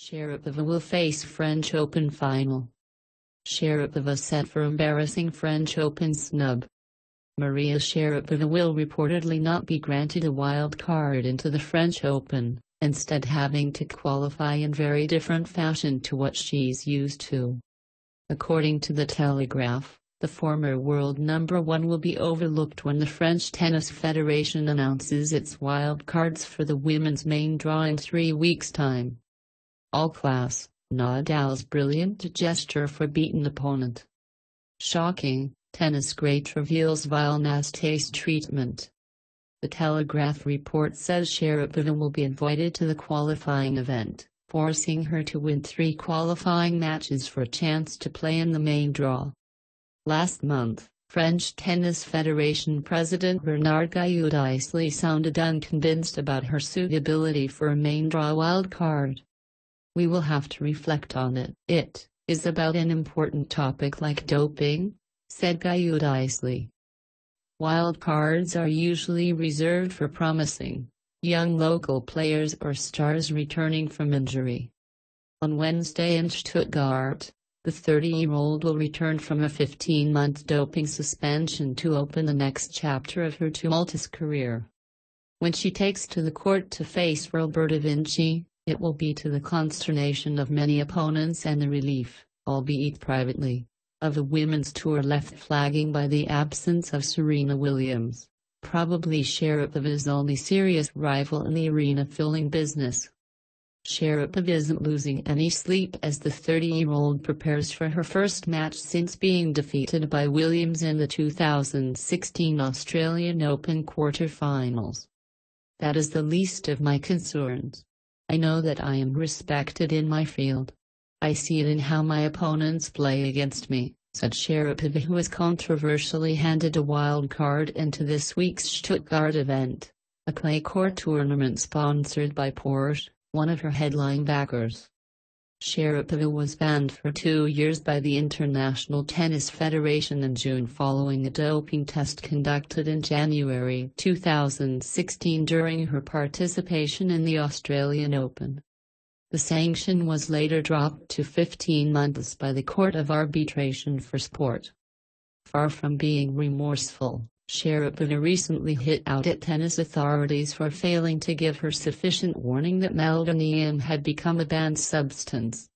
Sharapova will face French Open final. Sharapova set for embarrassing French Open snub. Maria Sharapova will reportedly not be granted a wild card into the French Open, instead having to qualify in very different fashion to what she's used to. According to The Telegraph, the former world number one will be overlooked when the French Tennis Federation announces its wild cards for the women's main draw in 3 weeks' time. All class, Nadal's brilliant gesture for beaten opponent. Shocking, tennis great reveals vile taste treatment. The Telegraph report says Sharapova will be invited to the qualifying event, forcing her to win 3 qualifying matches for a chance to play in the main draw. Last month, French Tennis Federation President Bernard Gaillaud sounded unconvinced about her suitability for a main draw wildcard. "We will have to reflect on it. It is about an important topic like doping," said Gaillaud. Wildcards are usually reserved for promising, young local players or stars returning from injury. On Wednesday in Stuttgart, the 30-year-old will return from a 15-month doping suspension to open the next chapter of her tumultuous career. When she takes to the court to face Roberta Vinci, it will be to the consternation of many opponents and the relief, albeit privately, of the women's tour left flagging by the absence of Serena Williams, probably Sharapova's only serious rival in the arena-filling business. Sharapova isn't losing any sleep as the 30-year-old prepares for her first match since being defeated by Williams in the 2016 Australian Open quarter-finals. "That is the least of my concerns. I know that I am respected in my field. I see it in how my opponents play against me," said Sharapova, who was controversially handed a wild card into this week's Stuttgart event, a clay court tournament sponsored by Porsche, one of her headline backers. Sharapova was banned for 2 years by the International Tennis Federation in June following a doping test conducted in January 2016 during her participation in the Australian Open. The sanction was later dropped to 15 months by the Court of Arbitration for Sport. Far from being remorseful, Sharapova recently hit out at tennis authorities for failing to give her sufficient warning that meldonium had become a banned substance.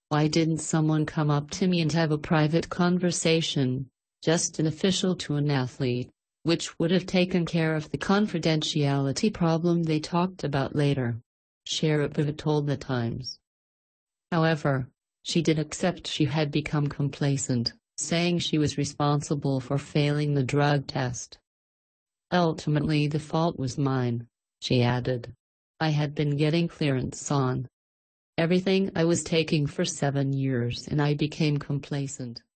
"Why didn't someone come up to me and have a private conversation, just an official to an athlete, which would have taken care of the confidentiality problem they talked about later?" Sharapova told The Times. However, she did accept she had become complacent, saying she was responsible for failing the drug test. "Ultimately the fault was mine," she added. "I had been getting clearance on everything I was taking for 7 years and I became complacent."